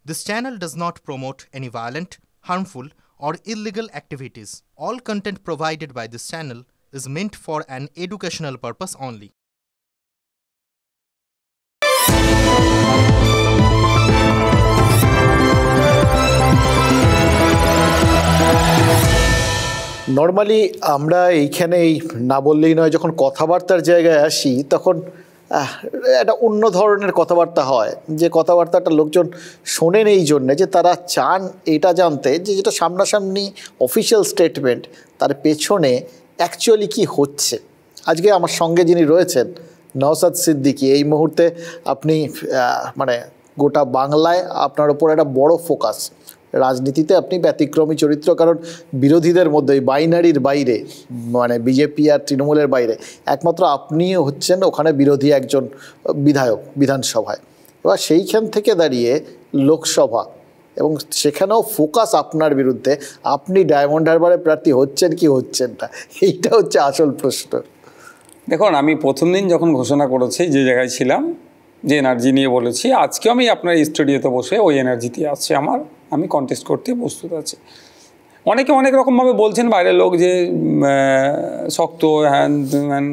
This channel does not promote any violent, harmful, or illegal activities. All content provided by this channel is meant for an educational purpose only. Normally আমরা এইখানেই না বললেই নয়, যখন কথাবার্তার জায়গায় আসি তখন একটা অন্য ধরনের কথাবার্তা হয়, যে কথাবার্তাটা লোকজন শোনেন এই জন্যে যে তারা চান এটা জানতে যে যেটা সামনাসামনি অফিসিয়াল স্টেটমেন্ট তার পেছনে অ্যাকচুয়ালি কি হচ্ছে। আজকে আমার সঙ্গে যিনি রয়েছেন নওশাদ সিদ্দিকী, এই মুহূর্তে আপনি মানে গোটা বাংলায় আপনার ওপর একটা বড় ফোকাস। রাজনীতিতে আপনি ব্যতিক্রমী চরিত্র, কারণ বিরোধীদের মধ্যে বাইনারির বাইরে, মানে বিজেপি আর তৃণমূলের বাইরে একমাত্র আপনিও হচ্ছেন ওখানে বিরোধী একজন বিধায়ক বিধানসভায়। এবার সেইখান থেকে দাঁড়িয়ে লোকসভা, এবং সেখানেও ফোকাস আপনার বিরুদ্ধে, আপনি ডায়মন্ড হারবারে প্রার্থী হচ্ছেন কি হচ্ছেন না, এইটা হচ্ছে আসল প্রশ্ন। দেখুন, আমি প্রথম দিন যখন ঘোষণা করেছি যে জায়গায় ছিলাম, যে এনার্জি নিয়ে বলেছি, আজকেও আমি আপনার স্টুডিওতে বসে ওই এনার্জিতে আছে আমি কন্টেস্ট করতে প্রস্তুত আছি। অনেকে অনেক রকমভাবে বলছেন বাইরের লোক যে শক্ত, হ্যান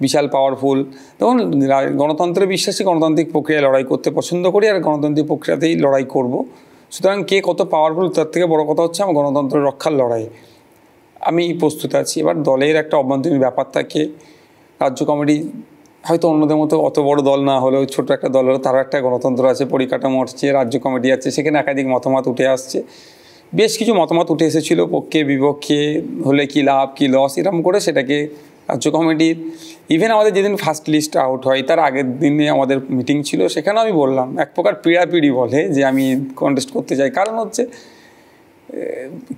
বিশাল পাওয়ারফুল। তখন গণতন্ত্রে বিশ্বাসী, গণতান্ত্রিক প্রক্রিয়ায় লড়াই করতে পছন্দ করি, আর গণতান্ত্রিক প্রক্রিয়াতেই লড়াই করব। সুতরাং কে কত পাওয়ারফুল তার থেকে বড় কথা হচ্ছে আমার গণতন্ত্র রক্ষার লড়াই। আমি প্রস্তুত আছি। এবার দলের একটা অভ্যন্তরীণ ব্যাপার থাকে। রাজ্য কমিটি হয়তো অন্যদের মতো অত বড় দল না হলেও ছোট একটা দল হলেও তারও একটা গণতন্ত্র আছে, পরিকাঠামো আছে, রাজ্য কমিটি আছে, সেখানে একাধিক মতামত উঠে আসছে। বেশ কিছু মতামত উঠে এসেছিলো, পক্ষে বিপক্ষে, হলে কি লাভ কি লস, এরকম করে সেটাকে রাজ্য কমিটির, ইভেন আমাদের যেদিন ফার্স্ট লিস্ট আউট হয় তার আগের দিনে আমাদের মিটিং ছিল, সেখানেও আমি বললাম, এক প্রকার পিড়াপিড়ি বলে যে আমি কন্টেস্ট করতে চাই। কারণ হচ্ছে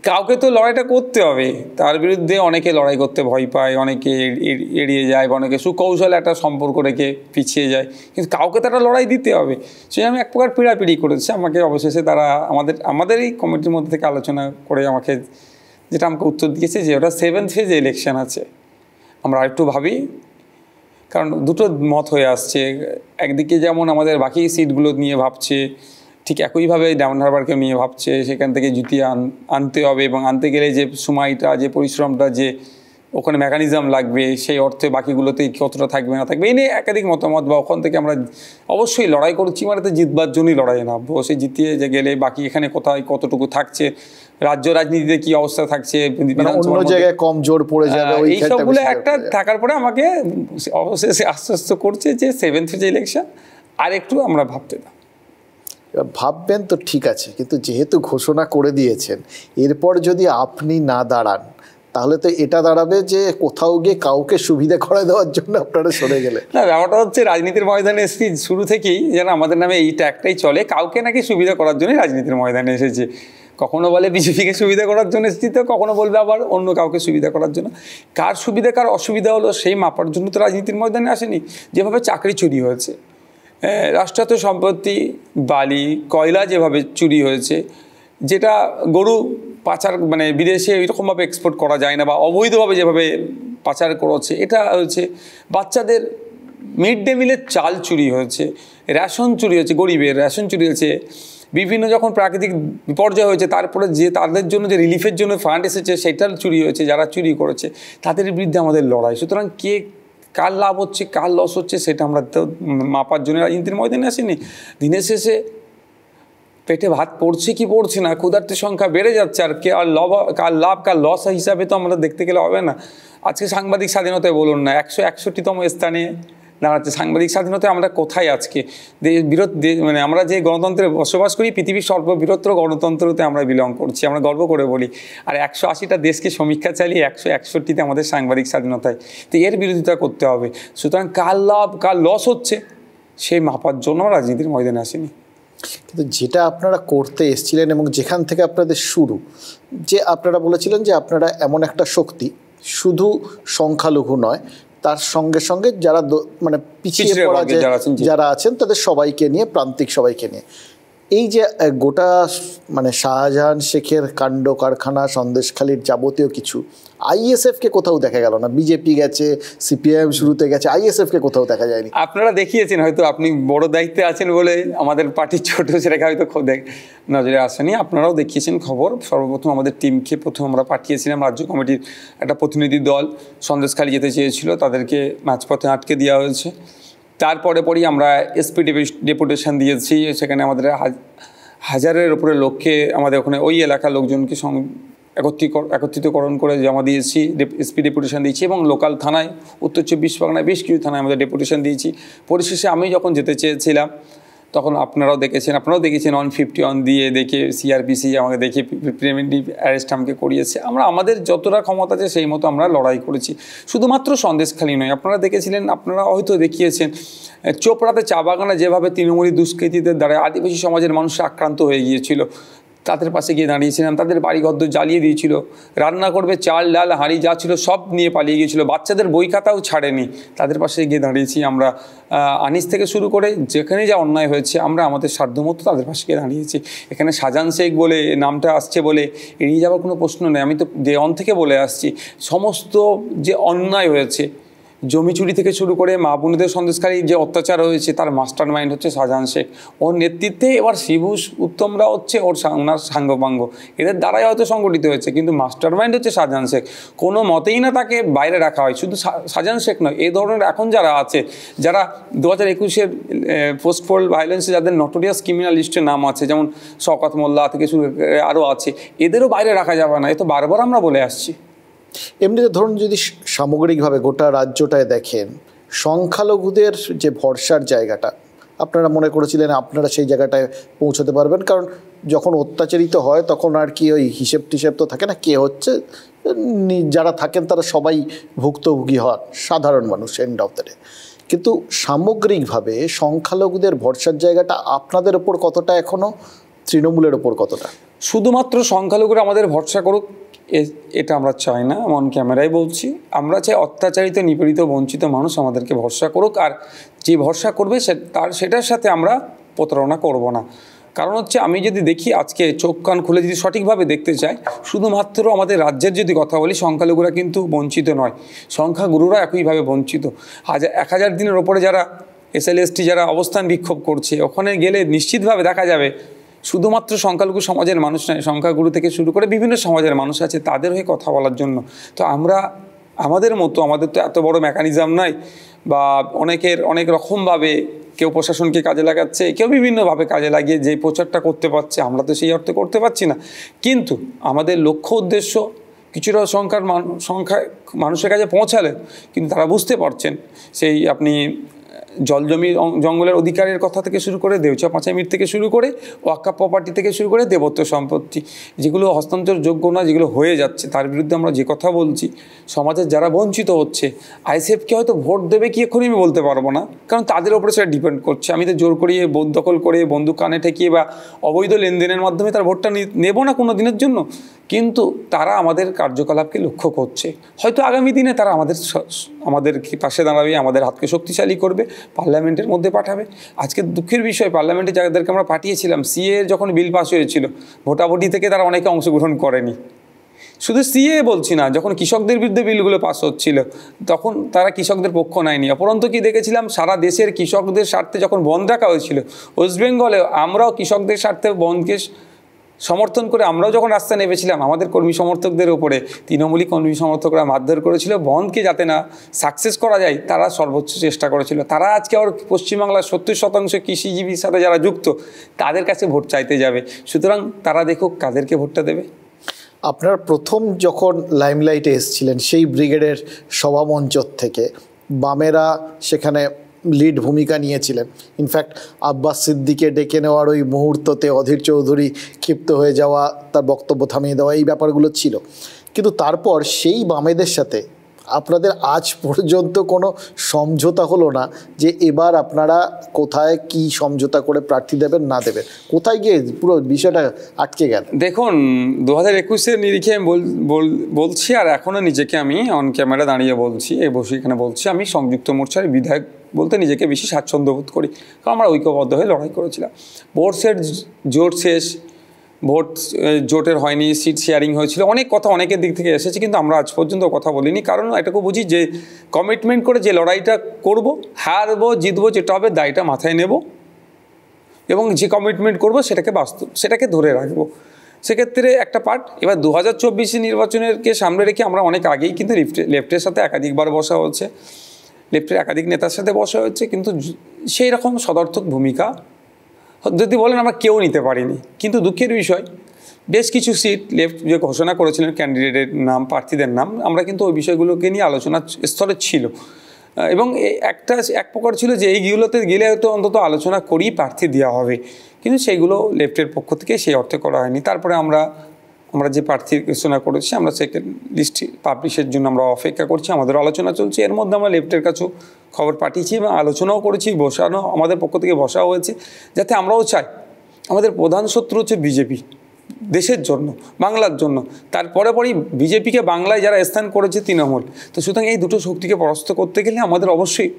কাউকে তো লড়াইটা করতে হবে, তার বিরুদ্ধে অনেকে লড়াই করতে ভয় পায়, অনেকে এড়িয়ে যায়, বা অনেকে সুকৌশলে একটা সম্পর্ক রেখে পিছিয়ে যায়, কিন্তু কাউকে তো একটা লড়াই দিতে হবে। সেই আমি এক প্রকার পিড়াপিড়ি করেছি। আমাকে অবশেষে তারা আমাদের এই কমিটির মধ্যে থেকে আলোচনা করে আমাকে যেটা আমাকে উত্তর দিয়েছে যে ওটা 7th ফেজে ইলেকশন আছে, আমরা আরেকটু ভাবি। কারণ দুটো মত হয়ে আসছে, একদিকে যেমন আমাদের বাকি সিটগুলো নিয়ে ভাবছে, ঠিক একইভাবে ডায়মন্ড হারবারকেও নিয়ে ভাবছে, সেখান থেকে জুতিয়ে আনতে হবে, এবং আনতে গেলে যে সময়টা, যে পরিশ্রমটা, যে ওখানে মেকানিজম লাগবে, সেই অর্থে বাকিগুলোতে কতটা থাকবে না থাকবে, এই নিয়ে একাধিক মতামত। বা ওখান থেকে আমরা অবশ্যই লড়াই করছি, মানে তো জিতবার জন্যই লড়াই নামবো। সে জিতিয়ে যে গেলে বাকি এখানে কোথায় কতটুকু থাকছে, রাজ্য রাজনীতিতে কি অবস্থা থাকছে, অন্য জায়গায় কম জোর পড়ে যাবে, এইসবগুলো একটা থাকার পরে আমাকে অবশেষে আশ্বস্ত করছে যে 7th ফেজ ইলেকশন আর একটু আমরা ভাবতে দাও। ভাববেন তো ঠিক আছে, কিন্তু যেহেতু ঘোষণা করে দিয়েছেন, এরপর যদি আপনি না দাঁড়ান তাহলে তো এটা দাঁড়াবে যে কোথাও গিয়ে কাউকে সুবিধা করে দেওয়ার জন্য আপনারা সরে গেলে। না, ব্যাপারটা হচ্ছে রাজনীতির ময়দানে এসেছি শুরু থেকেই, যেন আমাদের নামে এই ট্যাগটাই চলে, কাউকে নাকি সুবিধা করার জন্যই রাজনীতির ময়দানে এসেছে। কখনো বলে বিজেপিকে সুবিধা করার জন্য এসেছি, তো কখনো বলবে আবার অন্য কাউকে সুবিধা করার জন্য। কার সুবিধা কার অসুবিধা হলো সেই মাপার জন্য তো রাজনীতির ময়দানে আসেনি। যেভাবে চাকরি চুরি হয়েছে, রাষ্ট্রায়ত্ত সম্পত্তি, বালি, কয়লা যেভাবে চুরি হয়েছে, যেটা গরু পাচার, মানে বিদেশে এরকমভাবে এক্সপোর্ট করা যায় না, বা অবৈধভাবে যেভাবে পাচার করেছে, এটা হয়েছে। বাচ্চাদের মিড ডে মিলের চাল চুরি হয়েছে, রেশন চুরি হয়েছে, গরিবের রেশন চুরি হয়েছে। বিভিন্ন যখন প্রাকৃতিক বিপর্যয় হয়েছে তারপরে যে তাদের জন্য যে রিলিফের জন্য ফান্ড এসেছে সেটা চুরি হয়েছে। যারা চুরি করেছে তাদের বিরুদ্ধে আমাদের লড়াই। সুতরাং কার লাভ হচ্ছে কার লস হচ্ছে সেটা আমরা তো মাপার জন্য রাজনীতির ময়দানে আসেনি। দিনের শেষে পেটে ভাত পড়ছে কি পড়ছে না, ক্ষুধার্তের সংখ্যা বেড়ে যাচ্ছে, আর কার লাভ কার লস হিসাবে তো আমরা দেখতে গেলে হবে না। আজকে সাংবাদিক স্বাধীনতায় বলুন না, 161তম স্থানে দাঁড়াচ্ছে সাংবাদিক স্বাধীনতায়। আমরা কোথায় আজকে মানে আমরা যে গণতন্ত্রে বসবাস করি, পৃথিবীর সর্ববৃহত্তর গণতন্ত্রতে আমরা বিলং করছি, আমরা গর্ব করে বলি। আর 180টা দেশকে সমীক্ষা চালিয়ে 161টিতে আমাদের সাংবাদিক স্বাধীনতায়। তো এর বিরোধিতা করতে হবে। সুতরাং কার লাভ কার লস হচ্ছে সেই মাপার জন্য রাজনীতির ময়দানে আসেনি। কিন্তু যেটা আপনারা করতে এসেছিলেন এবং যেখান থেকে আপনাদের শুরু, যে আপনারা বলেছিলেন যে আপনারা এমন একটা শক্তি, শুধু সংখ্যালঘু নয়, তার সঙ্গে সঙ্গে যারা মানে পিছিয়ে পড়া যারা আছেন তাদের সবাইকে নিয়ে, প্রান্তিক সবাইকে নিয়ে। এই যে গোটা মানে শাহজাহান শেখের কাণ্ড কারখানা, সন্দেশখালির যাবতীয় কিছু, আইএসএফকে কোথাও দেখা গেল না। বিজেপি গেছে, সিপিআইএম শুরুতে গেছে, আইএসএফকে কোথাও দেখা যায়নি। আপনারা দেখিয়েছেন, হয়তো আপনি বড় দায়িত্বে আছেন বলে আমাদের পার্টির ছোট ছেলেকে হয়তো নজরে আসেনি। আপনারাও দেখিয়েছেন খবর। সর্বপ্রথম আমাদের টিমকে প্রথম আমরা পাঠিয়েছিলাম, রাজ্য কমিটির একটা প্রতিনিধি দল সন্দেশখালি যেতে চেয়েছিল, তাদেরকে মাঝপথে আটকে দেওয়া হয়েছে। তারপরে পরই আমরা এসপি ডেপুটেশন দিয়েছি, সেখানে আমাদের হাজারের উপরে লোককে আমাদের ওখানে ওই এলাকার লোকজনকে একত্রিতকরণ করে জমা দিয়েছি, এসপি ডেপুটেশন দিয়েছি, এবং লোকাল থানায় উত্তর 24 পরগনায় বেশ কিছু থানায় আমাদের ডেপুটেশন দিয়েছি। পরিশেষে আমি যখন যেতে চেয়েছিলাম তখন আপনারাও দেখেছেন 151 দিয়ে দেখে সিআরপিসি আমাকে দেখে প্রিভেন্টিভ অ্যারেস্ট আমাকে করিয়েছে। আমরা আমাদের যতটা ক্ষমতা আছে সেই মতো আমরা লড়াই করেছি। শুধুমাত্র সন্দেশখালি নয়, আপনারা দেখেছিলেন, আপনারা হয়তো দেখিয়েছেন চোপড়াতে চা বাগানে যেভাবে তৃণমূলী দুষ্কৃতীদের দ্বারা আদিবাসী সমাজের মানুষ আক্রান্ত হয়ে গিয়েছিল, তাদের পাশে গিয়ে দাঁড়িয়েছিলাম। তাদের বাড়িঘর জ্বালিয়ে দিয়েছিল, রান্না করবে চাল ডাল হাঁড়ি যা ছিল সব নিয়ে পালিয়ে গিয়েছিল, বাচ্চাদের বই খাতাও ছাড়েনি। তাদের পাশে গিয়ে দাঁড়িয়েছি আমরা। আনিস থেকে শুরু করে যেখানে যা অন্যায় হয়েছে আমরা আমাদের সাধ্যমতো তাদের পাশে গিয়ে দাঁড়িয়েছি। এখানে শাহজাহান শেখ বলে নামটা আসছে বলে এড়িয়ে যাওয়ার কোনো প্রশ্ন নেই। আমি তো দেওয়ান থেকে বলে আসছি, সমস্ত যে অন্যায় হয়েছে, জমি চুরি থেকে শুরু করে মা বোনদের সন্দেশখালী যে অত্যাচার হয়েছে, তার মাস্টার মাইন্ড হচ্ছে শাহজাহান শেখ। ওর নেতৃত্বে এবার শিবু উত্তমরা হচ্ছে ওনার সাঙ্গপাঙ্গ, এদের দ্বারাই হয়তো সংগঠিত হয়েছে, কিন্তু মাস্টার মাইন্ড হচ্ছে শাহজাহান শেখ। কোনো মতেই না তাকে বাইরে রাখা হয়। শুধু শাহজাহান শেখ নয়, এই ধরনের এখন যারা আছে, যারা 2021-এর পোস্ট পোল ভায়োলেন্সে যাদের নটোরিয়াস ক্রিমিনাল লিস্টে নাম আছে, যেমন শওকত মোল্লা থেকে শুরু করে আরও আছে, এদেরও বাইরে রাখা যাবে না। এ তো বারবার আমরা বলে আসছি। এমনিতে ধরুন যদি সামগ্রিকভাবে গোটা রাজ্যটায় দেখেন, সংখ্যালঘুদের যে ভরসার জায়গাটা, আপনারা মনে করেছিলেন আপনারা সেই জায়গাটায় পৌঁছতে পারবেন, কারণ যখন অত্যাচারিত হয় তখন আর কি ওই হিসেব টিসেব তো থাকে না, কে হচ্ছে, যারা থাকেন তারা সবাই ভুক্তভোগী হন, সাধারণ মানুষ এন্ড অফ দ্য ডে। কিন্তু সামগ্রিকভাবে সংখ্যালঘুদের ভরসার জায়গাটা আপনাদের ওপর কতটা, এখনও তৃণমূলের ওপর কতটা? শুধুমাত্র সংখ্যালঘুরা আমাদের ভরসা করুক এটা আমরা চাই না, অন ক্যামেরায় বলছি। আমরা চাই অত্যাচারিত, নিপীড়িত, বঞ্চিত মানুষ আমাদেরকে ভরসা করুক, আর যে ভরসা করবে সেটার সাথে আমরা প্রতারণা করব না। কারণ হচ্ছে, আমি যদি দেখি আজকে চোখ কান খুলে যদি সঠিকভাবে দেখতে চাই, শুধুমাত্র আমাদের রাজ্যের যদি কথা বলি, সংখ্যালঘুরা কিন্তু বঞ্চিত নয়, সংখ্যাগুরুরা একইভাবে বঞ্চিত। 1000 দিনের ওপরে যারা SLST যারা অবস্থান বিক্ষোভ করছে, ওখানে গেলে নিশ্চিতভাবে দেখা যাবে শুধুমাত্র সংখ্যালঘু সমাজের মানুষ নয়, সংখ্যাগুরু থেকে শুরু করে বিভিন্ন সমাজের মানুষ আছে, তাদের হয়ে কথা বলার জন্য। তো আমরা আমাদের মতো, আমাদের তো এত বড় মেকানিজম নাই, বা অনেক রকমভাবে কেউ প্রশাসনকে কাজে লাগাচ্ছে, কেউ বিভিন্নভাবে কাজে লাগিয়ে যে প্রচারটা করতে পারছে, আমরা তো সেই অর্থে করতে পারছি না। কিন্তু আমাদের লক্ষ্য উদ্দেশ্য কিছুটা সংখ্যায় মানুষের কাছে পৌঁছালে কিন্তু তারা বুঝতে পারছেন, সেই আপনি জল জমি জঙ্গলের অধিকারের কথা থেকে শুরু করে দেউচা পাঁচামির থেকে শুরু করে ওয়াক্ফ প্রপার্টি থেকে শুরু করে দেবত্ব সম্পত্তি, যেগুলো হস্তান্তরযোগ্য না, যেগুলো হয়ে যাচ্ছে, তার বিরুদ্ধে আমরা যে কথা বলছি। সমাজের যারা বঞ্চিত হচ্ছে, আইএসএফকে হয়তো ভোট দেবে কি এখনই আমি বলতে পারবো না, কারণ তাদের ওপরে সেটা ডিপেন্ড করছে। আমি তো জোর করিয়ে বোধ দখল করে বন্দুক কানে ঠেকিয়ে বা অবৈধ লেনদেনের মাধ্যমে তার ভোটটা নেব না কোনো দিনের জন্য, কিন্তু তারা আমাদের কার্যকলাপকে লক্ষ্য করছে। হয়তো আগামী দিনে তারা আমাদের পাশে দাঁড়াবে, আমাদের হাতকে শক্তিশালী করবে, পার্লামেন্টের মধ্যে পাঠাবে। আজকে দুঃখের বিষয়, পার্লামেন্টে যাদেরকে আমরা পাঠিয়েছিলাম, সিএ যখন বিল পাস হয়েছিল, ভোটাভুটি থেকে তারা অনেকে অংশগ্রহণ করেনি। শুধু সিএ বলছি না, যখন কৃষকদের বিরুদ্ধে বিলগুলো পাস হচ্ছিল তখন তারা কৃষকদের পক্ষ নেয়নি। অপরন্ত কি দেখেছিলাম, সারা দেশের কৃষকদের স্বার্থে যখন বন্ধ রাখা হয়েছিল, ওয়েস্ট বেঙ্গলে আমরাও কৃষকদের স্বার্থে বন্ধকে সমর্থন করে আমরাও যখন রাস্তা নেমেছিলাম, আমাদের কর্মী সমর্থকদের উপরে তৃণমূলী কর্মী সমর্থকরা মারধর করেছিল। বন্ধকে যাতে না সাকসেস করা যায়, তারা সর্বোচ্চ চেষ্টা করেছিল। তারা আজকে আবার পশ্চিমবাংলার 70% কৃষিজীবীর সাথে যারা যুক্ত, তাদের কাছে ভোট চাইতে যাবে। সুতরাং তারা দেখুক কাদেরকে ভোটটা দেবে। আপনার প্রথম যখন লাইমলাইটে এসেছিলেন, সেই ব্রিগেডের সভামঞ্চ থেকে বামেরা সেখানে লিড ভূমিকা নিয়েছিলেন। ইনফ্যাক্ট আব্বাস সিদ্দিকে ডেকে নেওয়ার ওই মুহূর্ততে অধীর চৌধুরী ক্ষিপ্ত হয়ে যাওয়া, তার বক্তব্য থামিয়ে দেওয়া, এই ব্যাপারগুলো ছিল। কিন্তু তারপর সেই বামেদের সাথে আপনাদের আজ পর্যন্ত কোনো সমঝোতা হলো না যে এবার আপনারা কোথায় কি সমঝোতা করে প্রার্থী দেবেন না দেবেন, কোথায় গিয়ে পুরো বিষয়টা আটকে গেল? দেখুন, 2021-এর নিরিখে আমি বলছি, আর এখনও নিজেকে আমি অন ক্যামেরা দাঁড়িয়ে বলছি, বসে এখানে বলছি, আমি সংযুক্ত মোর্চার বিধায়ক বলতে নিজেকে বেশি স্বাচ্ছন্দ্য বোধ করি, কারণ আমরা ঐক্যবদ্ধ হয়ে লড়াই করেছিলাম। ভোটের জোট শেষ, ভোট জোটের হয়নি, সিট শেয়ারিং হয়েছিল, অনেক কথা অনেকের দিক থেকে এসেছে, কিন্তু আমরা আজ পর্যন্ত কথা বলিনি, কারণ এটাকে বুঝি যে কমিটমেন্ট করে যে লড়াইটা করব, হারবো জিতবো যেটা হবে দায়টা মাথায় নেব, এবং যে কমিটমেন্ট করব সেটাকে ধরে রাখবো। সেক্ষেত্রে একটা পার্ট। এবার 2024 নির্বাচনেরকে সামনে রেখে আমরা অনেক আগেই কিন্তু লেফটের সাথে একাধিকবার বসা হচ্ছে, লেফটের একাধিক নেতার সাথে বসা হচ্ছে, কিন্তু সেই রকম সদর্থক ভূমিকা যদি বলেন আমরা কেউ নিতে পারিনি। কিন্তু দুঃখের বিষয়, বেশ কিছু সিট লেফট যে ঘোষণা করেছিলেন ক্যান্ডিডেটের নাম, প্রার্থীদের নাম, আমরা কিন্তু ওই বিষয়গুলোকে নিয়ে আলোচনার স্তরে ছিল, এবং এক প্রকার ছিল যে এইগুলোতে গেলে হয়তো অন্তত আলোচনা করেই প্রার্থী দেওয়া হবে, কিন্তু সেইগুলো লেফটের পক্ষ থেকে সেই অর্থে করা হয়নি। তারপরে আমরা যে প্রার্থী ঘোষণা করেছি, আমরা সেকেন্ড লিস্ট পাবলিশের জন্য আমরা অপেক্ষা করছি, আমাদের আলোচনা চলছে। এর মধ্যে আমরা লেফটের কাছেও খবর পাঠিয়েছি এবং আলোচনাও করেছি, বসানো আমাদের পক্ষ থেকে বসা হয়েছে, যাতে আমরাও চাই, আমাদের প্রধান শত্রু হচ্ছে বিজেপি, দেশের জন্য, বাংলার জন্য, তারপরে পরেই বিজেপিকে বাংলায় যারা স্থান করেছে তৃণমূল। তো সুতরাং এই দুটো শক্তিকে পরাস্ত করতে গেলে আমাদের অবশ্যই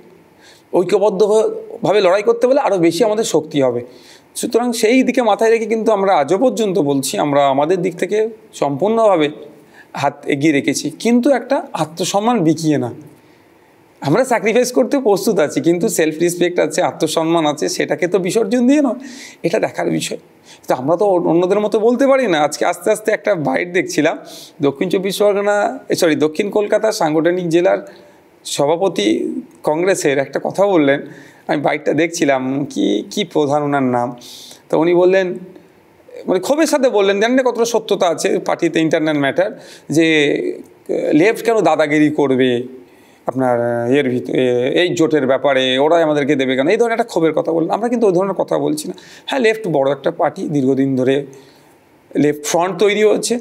ঐক্যবদ্ধভাবে লড়াই করতে হলে আরও বেশি আমাদের শক্তি হবে। সুতরাং সেই দিকে মাথায় রেখে কিন্তু আমরা আজও পর্যন্ত বলছি, আমরা আমাদের দিক থেকে সম্পূর্ণভাবে হাত এগিয়ে রেখেছি, কিন্তু একটা আত্মসম্মান বিকিয়ে না। আমরা স্যাক্রিফাইস করতে প্রস্তুত আছি, কিন্তু সেলফ রেসপেক্ট আছে, আত্মসম্মান আছে, সেটাকে তো বিসর্জন দিয়ে নয়, এটা দেখার বিষয়। তো আমরা তো অন্যদের মতো বলতে পারি না। আজকে আস্তে আস্তে একটা বাইট দেখছিলাম, দক্ষিণ কলকাতা সাংগঠনিক জেলার সভাপতি কংগ্রেসের একটা কথা বললেন, আমি বাইটটা দেখছিলাম, কি প্রধান ওনার নাম, তো উনি বললেন, মানে ক্ষোভের সাথে বললেন, জানেন না কতটা সত্যতা আছে পার্টিতে, ইন্টারনাল ম্যাটার, যে লেফট কেন দাদাগিরি করবে আপনার এর ভিতরে, এই জোটের ব্যাপারে, ওরাই আমাদেরকে দেবে কেন, এই ধরনের একটা ক্ষোভের কথা বললেন। আমরা কিন্তু ওই ধরনের কথা বলছি না। হ্যাঁ, লেফট বড় একটা পার্টি, দীর্ঘদিন ধরে লেফট ফ্রন্ট তৈরি হচ্ছে,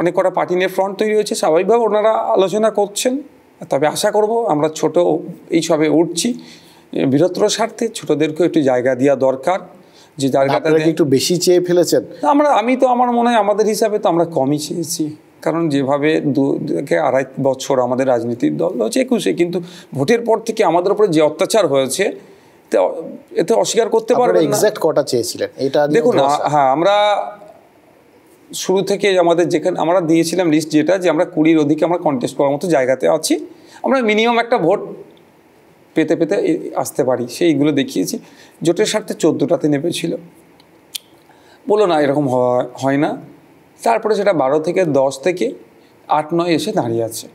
অনেক কটা পার্টি নিয়ে ফ্রন্ট তৈরি হচ্ছে, স্বাভাবিকভাবে ওনারা আলোচনা করছেন। তবে আশা করব, আমরা ছোট এই সবে উঠছি, বৃহত্তর স্বার্থে ছোটদেরকেও একটু জায়গা দেওয়া দরকার, যে জায়গাটা একটু বেশি চেয়ে ফেলেছেন। আমার মনে হয় আমাদের হিসাবে তো আমরা কমই চেয়েছি, কারণ যেভাবে 2-2.5 বছর আমাদের রাজনীতির দল হচ্ছে 21-এ, কিন্তু ভোটের পর থেকে আমাদের উপরে যে অত্যাচার হয়েছে এতে অস্বীকার করতে পারবেন না। এক্সাক্ট কটা চেয়েছিলেন এটা দেখুন, হ্যাঁ, আমরা শুরু থেকে আমাদের যেখানে আমরা দিয়েছিলাম লিস্ট, যেটা যে আমরা 20-র অধিকে আমরা কন্টেস্ট করার মতো জায়গাতে আছি, আমরা মিনিমাম একটা ভোট পেতে আসতে পারি, সেইগুলো দেখিয়েছি। জোটের স্বার্থে 14টাতে নেমেছিল, বলো না এরকম হয় না। তারপরে সেটা 12 থেকে 10 থেকে 8-9 এসে দাঁড়িয়ে আছে,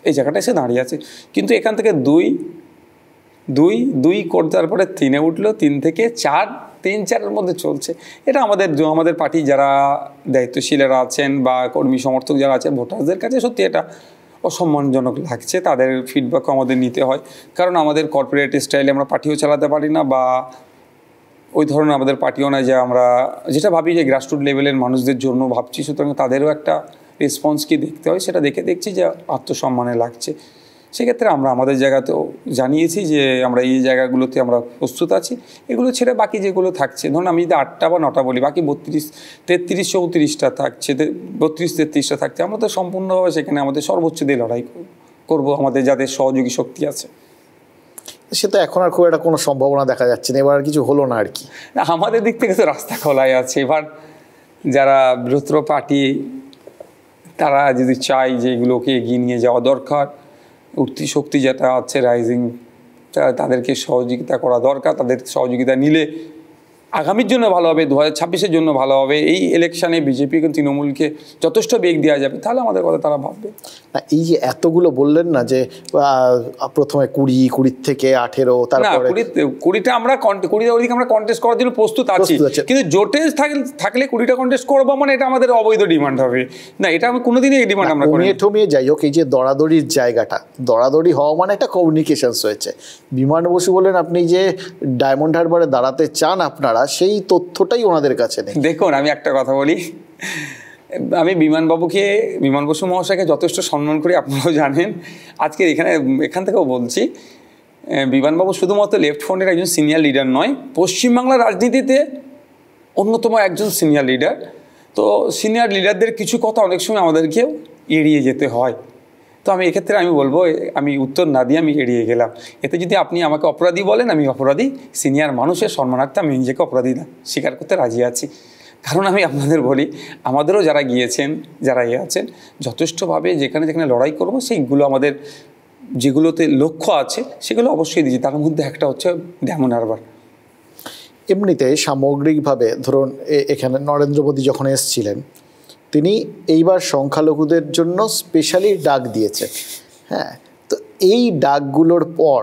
এই জায়গাটা এসে দাঁড়িয়ে আছে। কিন্তু এখান থেকে 2 করতে, তারপরে 3-এ উঠলো, 3 থেকে 4, 3-4-এর মধ্যে চলছে। এটা আমাদের পার্টি যারা দায়িত্বশীলেরা আছেন বা কর্মী সমর্থক যারা আছেন, ভোটারদের কাছে সত্যি এটা অসম্মানজনক লাগছে। তাদের ফিডব্যাকও আমাদের নিতে হয়, কারণ আমাদের কর্পোরেট স্টাইলে আমরা পার্টিও চালাতে পারি না, বা ওই ধরনের আমাদের পার্টিও নয় যে আমরা যেটা ভাবি যে গ্রাসরুট লেভেলের মানুষদের জন্য ভাবছি। সুতরাং তাদেরও একটা রেসপন্স কি দেখতে হয়, সেটা দেখছি যে আত্মসম্মানে লাগছে। সেক্ষেত্রে আমরা আমাদের জায়গাতেও জানিয়েছি যে আমরা এই জায়গাগুলোতে আমরা প্রস্তুত আছি। এগুলো ছেড়ে বাকি যেগুলো থাকছে, ধরুন আমি যদি 8টা বা 9টা বলি, বাকি 32, 33, 34টা থাকছে, 32, 33টা থাকছে, আমরা তো সম্পূর্ণভাবে সেখানে আমাদের সর্বোচ্চ দিয়ে লড়াই করব, আমাদের যাদের সহযোগী শক্তি আছে। সে তো এখন আর খুব একটা কোনো সম্ভাবনা দেখা যাচ্ছে না, এবার আর কিছু হলো না আর কি। আমাদের দিক থেকে তো রাস্তা খোলাই আছে। এবার যারা বৃহত্তর পার্টি, তারা যদি চায় যে এগুলোকে এগিয়ে নিয়ে যাওয়া দরকার, উঠতি শক্তি যেটা আছে রাইজিং, তাদেরকে সহযোগিতা করা দরকার। তাদের সহযোগিতা নিলে আগামীর জন্য ভালো হবে, 2026-এর জন্য ভালো হবে। এই ইলেকশানে বিজেপি এবং তৃণমূলকে যথেষ্ট বেগ দেওয়া যাবে, তাহলে আমাদের কথা তারা ভাববে না। এই যে এতগুলো বললেন না, যে প্রথমে 20 থেকে 18, তারপরে 20টা আমরা 20টা ওদিকে আমরা কন্টেস্ট করার জন্য প্রস্তুত আছি, কিন্তু জোটে থাকলে 20টা কন্টেস্ট করবো মানে এটা আমাদের অবৈধ ডিমান্ড হবে না। এটা আমি কোনোদিনই এই ডিমান্ড আমরা করি ঠমিয়ে যাই হোক। এই যে দরাদরির জায়গাটা, দরাদরি হওয়া মানে একটা কমিউনিকেশনস হয়েছে। বিমান বসু বলেন আপনি যে ডায়মন্ড হারবারে দাঁড়াতে চান আপনারা, সেই তথ্যটাই ওনাদের কাছে নেই। দেখুন, আমি একটা কথা বলি, আমি বিমান বসু মহাশয়কে যথেষ্ট সম্মান করি, আপনারাও জানেন। আজকে এখান থেকেও বলছি, বিমানবাবু শুধুমাত্র লেফট ফ্রন্টের একজন সিনিয়র লিডার নয়, পশ্চিমবাংলার রাজনীতিতে অন্যতম একজন সিনিয়র লিডার। তো সিনিয়র লিডারদের কিছু কথা অনেক সময় আমাদেরকেও এড়িয়ে যেতে হয়। তো আমি এক্ষেত্রে আমি বলবো, আমি উত্তর না দিয়ে আমি এড়িয়ে গেলাম। এতে যদি আপনি আমাকে অপরাধী বলেন, আমি অপরাধী, সিনিয়র মানুষের সম্মানার্থে আমি নিজেকে অপরাধী না স্বীকার করতে রাজি আছি। কারণ আমি আপনাদের বলি, আমাদেরও যারা গিয়েছেন, যারা আছেন, যথেষ্টভাবে যেখানে যেখানে লড়াই করবো সেইগুলো আমাদের যেগুলোতে লক্ষ্য আছে সেগুলো অবশ্যই দিয়েছি। তার মধ্যে একটা হচ্ছে ডায়মন্ড হারবার। এমনিতে সামগ্রিকভাবে ধরুন এখানে নরেন্দ্র মোদী যখন এসেছিলেন, তিনি এইবার সংখ্যালঘুদের জন্য স্পেশালি ডাক দিয়েছে। হ্যাঁ, তো এই ডাকগুলোর পর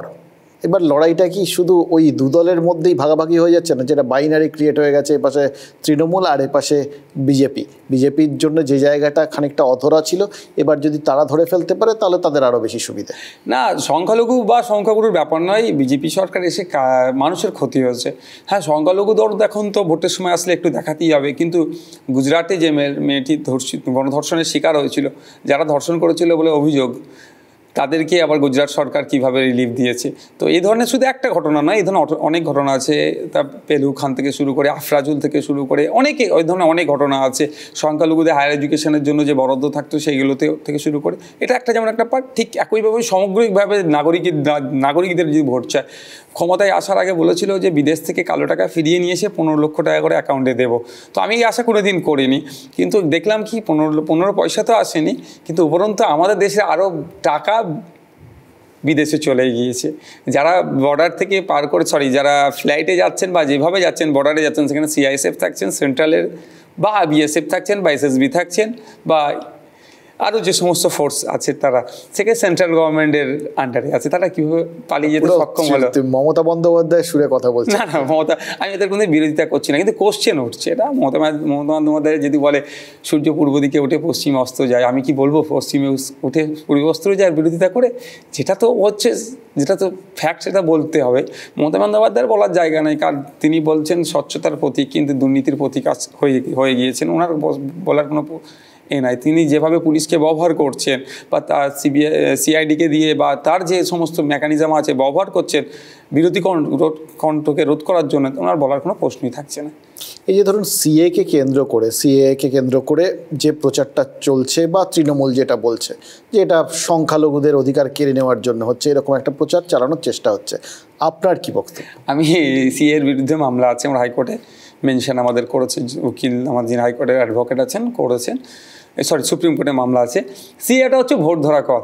এবার লড়াইটা কি শুধু ওই দুদলের মধ্যেই ভাগাভাগি হয়ে যাচ্ছে না, যেটা বাইনারি ক্রিয়েট হয়ে গেছে, এপাশে তৃণমূল আর এপাশে বিজেপির জন্য যে জায়গাটা খানিকটা অধরা ছিল, এবার যদি তারা ধরে ফেলতে পারে তাহলে তাদের আরও বেশি সুবিধা? না, সংখ্যালঘু বা সংখ্যাগুরুর ব্যাপার নয়, বিজেপি সরকার এসে মানুষের ক্ষতি হয়েছে। হ্যাঁ, সংখ্যালঘু দরদ এখন তো ভোটের সময় আসলে একটু দেখাতেই হবে, কিন্তু গুজরাটে যে মেয়েটি গণধর্ষণের শিকার হয়েছিল, যারা ধর্ষণ করেছিল বলে অভিযোগ, তাদেরকে আবার গুজরাট সরকার কিভাবে রিলিফ দিয়েছে। তো এই ধরনের শুধু একটা ঘটনা নয়, এই ধরনের অনেক ঘটনা আছে। তা পেলু খান থেকে শুরু করে আফরাজুল থেকে শুরু করে অনেকে, ওই ধরনের অনেক ঘটনা আছে। সংখ্যালঘুদের হায়ার এডুকেশনের জন্য যে বরাদ্দ থাকতো সেইগুলোতে থেকে শুরু করে, এটা একটা যেমন একটা পার্ট, ঠিক একইভাবে সামগ্রিকভাবে নাগরিকদের যদি ভোট চায়, ক্ষমতায় আসার আগে বলেছিল যে বিদেশ থেকে কালো টাকা ফিরিয়ে নিয়ে এসে 15 লক্ষ টাকা করে অ্যাকাউন্টে দেবো। তো আমি এই আশা কোনোদিন করিনি, কিন্তু দেখলাম কি 15 পয়সা তো আসেনি, কিন্তু উপরন্তু আমাদের দেশে আরও টাকা বিদেশে চলে গিয়েছে। যারা বর্ডার থেকে পার করে, যারা ফ্লাইটে যাচ্ছেন বা যেভাবে যাচ্ছেন বর্ডারে যাচ্ছেন, সেখানে সিআইএসএফ থাকছেন সেন্ট্রালের, বা বিএসএফ থাকছেন, বা এসএসবি থাকছেন, বা আরও যে সমস্ত ফোর্স আছে তারা সেখানে সেন্ট্রাল গভর্নমেন্টের আন্ডারে আছে, তারা কীভাবে পালিয়ে যেতে সক্ষম হলো? মমতা বন্দ্যোপাধ্যায় সুরে কথা বলছে। না, মমতা, আমি এদের কোনো বিরোধিতা করছি না, কিন্তু কোশ্চেন উঠছে। এটা মমতা বন্দ্যোপাধ্যায় যদি বলে সূর্য পূর্ব দিকে উঠে পশ্চিমে অস্ত যায়, আমি কি বলবো পশ্চিমে উঠে পূর্বে অস্ত যায় বিরোধিতা করে? যেটা তো হচ্ছে, যেটা তো ফ্যাক্ট, সেটা বলতে হবে। মমতা বন্দ্যোপাধ্যায়ের বলার জায়গা নেই, কারণ তিনি বলছেন স্বচ্ছতার প্রতীক, কিন্তু দুর্নীতির প্রতীক হয়ে গিয়েছেন। ওনার বলার কোনো নাই। তিনি যেভাবে পুলিশকে ব্যবহার করছেন, বা তার সিআইডিকে দিয়ে, বা তার যে সমস্ত মেকানিজম আছে ব্যবহার করছেন বিরোধী কণ্ঠকে রোধ করার জন্য, ওনার বলার কোনো প্রশ্নই থাকছে না। এই যে ধরুন সিএকে কেন্দ্র করে যে প্রচারটা চলছে, বা তৃণমূল যেটা বলছে যে এটা সংখ্যালঘুদের অধিকার কেড়ে নেওয়ার জন্য হচ্ছে, এরকম একটা প্রচার চালানোর চেষ্টা হচ্ছে, আপনার কি বক্তব্য? আমি সিএর বিরুদ্ধে মামলা আছে আমার হাইকোর্টে, মেনশন আমাদের করেছে উকিল, আমার যিনি হাইকোর্টের অ্যাডভোকেট আছেন, করেছেন, সুপ্রিম কোর্টে মামলা আছে। সিএটা হচ্ছে ভোট ধরা কল।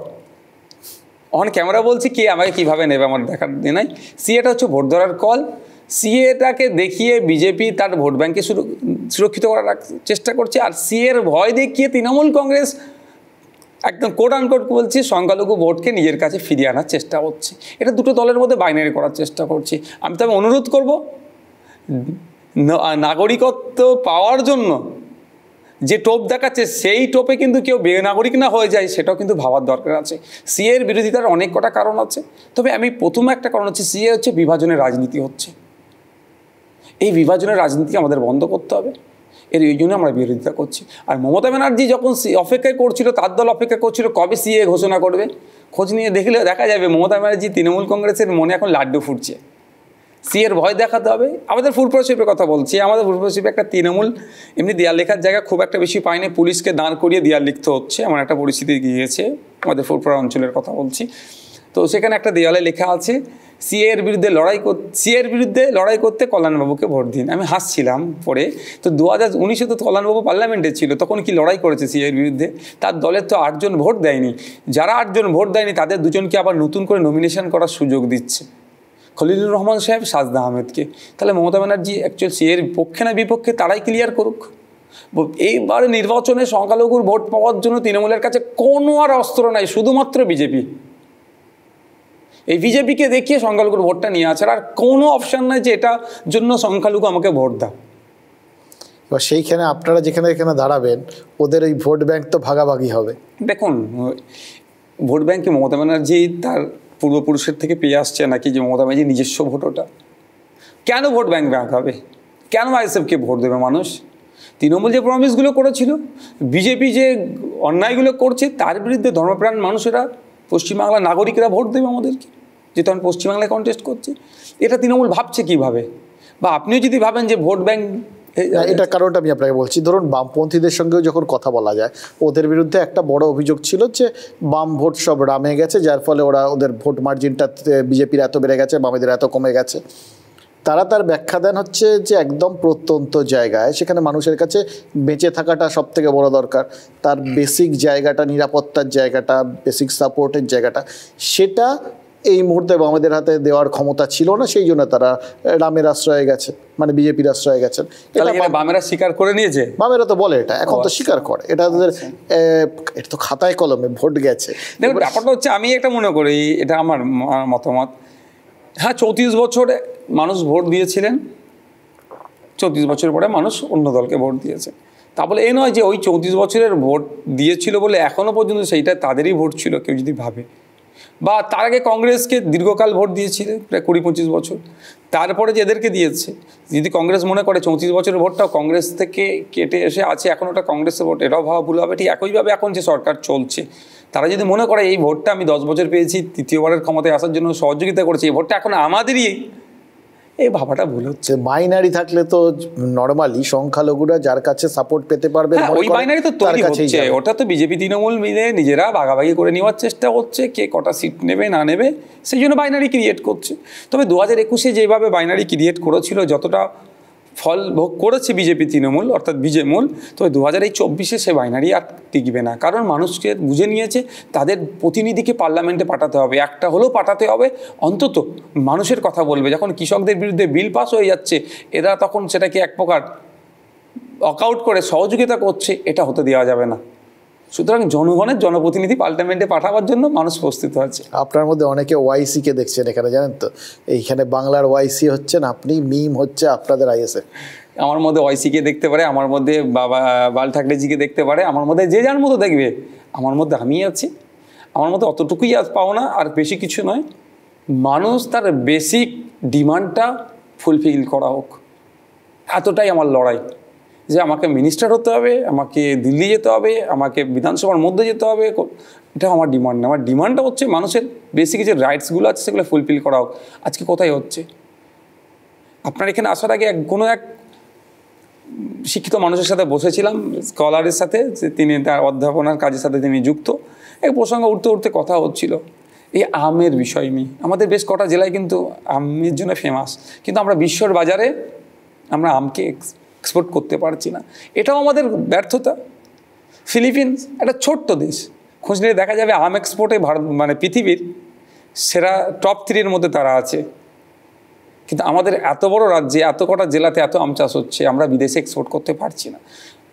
অন ক্যামেরা বলছি, কে আমাকে কীভাবে নেবে আমার দেখার দিয়ে নাই। সিএটা হচ্ছে ভোট ধরার কল। সিএটাকে দেখিয়ে বিজেপি তার ভোট ব্যাঙ্কে সুরক্ষিত করার চেষ্টা করছে, আর সিএর ভয় দেখিয়ে তৃণমূল কংগ্রেস একদম কোট আনকোট বলছি সংখ্যালঘু ভোটকে নিজের কাছে ফিরিয়ে আনার চেষ্টা হচ্ছে। এটা দুটো দলের মধ্যে বাইনারি করার চেষ্টা করছি। আমি তবে অনুরোধ করব, নাগরিকত্ব পাওয়ার জন্য যে টোপ দেখাচ্ছে, সেই টোপে কিন্তু কেউ বেনাগরিক না হয়ে যায়, সেটাও কিন্তু ভাবার দরকার আছে। সিএর বিরোধিতার অনেক কটা কারণ আছে, তবে আমি প্রথম একটা কারণ হচ্ছে সিএ হচ্ছে বিভাজনের রাজনীতি হচ্ছে। এই বিভাজনের রাজনীতি আমাদের বন্ধ করতে হবে, এই জন্য আমরা বিরোধিতা করছি। আর মমতা ব্যানার্জি যখন অপেক্ষায় করছিল, তার দল অপেক্ষা করছিল কবে সিএ ঘোষণা করবে, খোঁজ নিয়ে দেখলে দেখা যাবে মমতা ব্যানার্জি তৃণমূল কংগ্রেসের মনে এখন লাড্ডু ফুটছে। সিএর ভয় দেখাতে হবে। আমাদের ফুটবল শিল্পের কথা বলছি, আমাদের ফুটবল শিল্পে একটা তৃণমূল এমনি দেয়াল লেখার জায়গা খুব একটা বেশি পায়নি, পুলিশকে দাঁড় করিয়ে দেয়াল লিখতে হচ্ছে, এমন একটা পরিস্থিতি গিয়েছে। আমাদের ফুটবল অঞ্চলের কথা বলছি। তো সেখানে একটা দেয়ালে লেখা আছে সিএর বিরুদ্ধে লড়াই করতে কল্যাণবাবুকে ভোট দিন। আমি হাসছিলাম পরে। তো 2019-এ তো কল্যাণবাবু পার্লামেন্টে ছিল, তখন কি লড়াই করেছে সিএর বিরুদ্ধে? তার দলের তো 8 জন ভোট দেয়নি। যারা 8 জন ভোট দেয়নি তাদের 2 জনকে আবার নতুন করে নমিনেশন করার সুযোগ দিচ্ছে, খলিলুর রহমান সাহেব, সাজদা আহমেদকে। তাহলে মমতা ব্যানার্জি অ্যাকচুয়ালি সিএর পক্ষে না বিপক্ষে তারাই ক্লিয়ার করুক। এইবার নির্বাচনে সংখ্যালঘুর ভোট পাওয়ার জন্য তৃণমূলের কাছে কোনো আর অস্ত্র নাই, শুধুমাত্র বিজেপি। এই বিজেপিকে দেখিয়ে সংখ্যালঘুর ভোটটা নিয়ে আসার আর কোনো অপশান নাই যে এটা জন্য সংখ্যালঘু আমাকে ভোট দাও। এবার সেইখানে আপনারা যেখানে এখানে দাঁড়াবেন, ওদের ওই ভোট ব্যাংক তো ভাগাভাগি হবে। দেখুন, ভোট ব্যাংকে মমতা ব্যানার্জি তার পূর্বপুরুষের থেকে পেয়ে আসছে নাকি যে মমতা ব্যানার্জি নিজস্ব ভোট? ওটা কেন ভোট ব্যাংক হবে? কেন আইএসএফকে ভোট দেবে মানুষ? তৃণমূল যে প্রমিসগুলো করেছিল, বিজেপি যে অন্যায়গুলো করছে, তার বিরুদ্ধে ধর্মপ্রাণ মানুষেরা, পশ্চিমবাংলার নাগরিকরা ভোট দেবে আমাদেরকে, যেহেতু আমি পশ্চিমবাংলায় কন্টেস্ট করছি। এটা তৃণমূল ভাবছে কীভাবে? বা আপনিও যদি ভাবেন যে ভোট ব্যাংক এটা কারণটা আমি আপনাকে বলছি, ধরুন বামপন্থীদের সঙ্গেও যখন কথা বলা যায়, ওদের বিরুদ্ধে একটা বড় অভিযোগ ছিল যে বাম ভোট সব রামে গেছে, যার ফলে ওদের ভোট মার্জিনটা বিজেপির এত বেড়ে গেছে, বামেদের এত কমে গেছে। তারা তার ব্যাখ্যা দেন হচ্ছে যে একদম প্রত্যন্ত জায়গায়, সেখানে মানুষের কাছে বেঁচে থাকাটা সব থেকে বড় দরকার, তার বেসিক জায়গাটা, নিরাপত্তার জায়গাটা, বেসিক সাপোর্টের জায়গাটা, সেটা এই মুহূর্তে বামেদের হাতে দেওয়ার ক্ষমতা ছিল না, সেই জন্য তারা রামের আশ্রয়ে গেছে, মানে বিজেপির আশ্রয়ে গেছেন। এটা বামেরা স্বীকার করে নিয়েছে, বামেরা তো বলে এটা, এখন তো স্বীকার করে, এটা তাদের এটা তো খাতায় কলমে ভোট গেছে। দেখুন ব্যাপারটা হচ্ছে, আমি একটা মনে করি, এটা আমার মতামত, হ্যাঁ 34 বছরে মানুষ ভোট দিয়েছিলেন, 34 বছর পরে মানুষ অন্য দলকে ভোট দিয়েছে। তা বলে এ নয় যে ওই 34 বছরের ভোট দিয়েছিল বলে এখনও পর্যন্ত সেইটা তাদেরই ভোট ছিল, কেউ যদি ভাবে। বা তার আগে কংগ্রেসকে দীর্ঘকাল ভোট দিয়েছিল, প্রায় 20-25 বছর, তারপরে যে এদেরকে দিয়েছে। যদি কংগ্রেস মনে করে 34 বছরের ভোটটাও কংগ্রেস থেকে কেটে এসে আছে, এখন ওটা কংগ্রেসের ভোট, এটাও ভাবা ভুল হবে। ঠিক একইভাবে এখন যে সরকার চলছে, তারা যদি মনে করে এই ভোটটা আমি 10 বছর পেয়েছি, তৃতীয়বারের ক্ষমতায় আসার জন্য সহযোগিতা করেছি, এই ভোটটা এখন আমাদেরই, এই ভাবাটা ভুল হচ্ছে। বাইনারি থাকলে তো নরমালি সংখ্যালঘুরা যার কাছে সাপোর্ট পেতে পারবে, ওই বাইনারি তো তৈরি হচ্ছে, ওটা তো বিজেপি তৃণমূল মিলে নিজেরা ভাগাভাগি করে নেওয়ার চেষ্টা করছে, কে কটা সিট নেবে না নেবে, সেই জন্য বাইনারি ক্রিয়েট করছে। তবে 2021-এ যেভাবে বাইনারি ক্রিয়েট করেছিল, যতটা ফল ভোগ করেছে বিজেপি তৃণমূল অর্থাৎ বিজেমূল, তবে 2024-এ সে বাইনারি আর টিকবে না। কারণ মানুষকে বুঝে নিয়েছে তাদের প্রতিনিধিকে পার্লামেন্টে পাঠাতে হবে, একটা হলেও পাঠাতে হবে, অন্তত মানুষের কথা বলবে। যখন কৃষকদের বিরুদ্ধে বিল পাস হয়ে যাচ্ছে, এরা তখন সেটাকে এক প্রকার ওয়াকআউট করে সহযোগিতা করছে, এটা হতে দেওয়া যাবে না। সুতরাং জনগণের জনপ্রতিনিধি পার্লামেন্টে পাঠাবার জন্য মানুষ প্রস্তুত আছে। আপনার মধ্যে অনেকে ওয়াইসিকে দেখছেন এখানে, জানেন তো, এইখানে বাংলার ওয়াইসি হচ্ছেন আপনি, মিম হচ্ছে আপনাদের আইএসএফ। আমার মধ্যে ওয়াইসিকে দেখতে পারে, আমার মধ্যে বাল ঠাকরেজিকে দেখতে পারে, আমার মধ্যে যে যার মতো দেখবে, আমার মধ্যে আমি আছি। আমার মধ্যে অতটুকুই আজ পাওনা, আর বেশি কিছু নয়। মানুষ তার বেসিক ডিমান্ডটা ফুলফিল করা হোক, এতটাই আমার লড়াই। যে আমাকে মিনিস্টার হতে হবে, আমাকে দিল্লি যেতে হবে, আমাকে বিধানসভার মধ্যে যেতে হবে, এটা আমার ডিমান্ড না। আমার ডিমান্ডটা হচ্ছে মানুষের বেসিক যে রাইটসগুলো আছে সেগুলো ফুলফিল করা হোক। আজকে কোথায় হচ্ছে? আপনার এখানে আসার আগে কোনো এক শিক্ষিত মানুষের সাথে বসেছিলাম, স্কলারের সাথে, যে তিনি তার অধ্যাপনার কাজের সাথে তিনি যুক্ত। এক প্রসঙ্গ উঠতে উঠতে কথা হচ্ছিল এই আমের বিষয় নিয়ে। আমাদের বেশ কটা জেলায় কিন্তু আমের জন্য ফেমাস, কিন্তু আমরা বিশ্বর বাজারে আমরা আমকে এক্সপোর্ট করতে পারছি না, এটাও আমাদের ব্যর্থতা। ফিলিপিন্স একটা ছোট্ট দেশ, খোঁজ নিয়ে দেখা যাবে আম এক্সপোর্টে ভারত মানে পৃথিবীর সেরা টপ 3-এর মধ্যে তারা আছে। কিন্তু আমাদের এত বড় রাজ্যে এত কটা জেলাতে এত আম চাষ হচ্ছে, আমরা বিদেশে এক্সপোর্ট করতে পারছি না।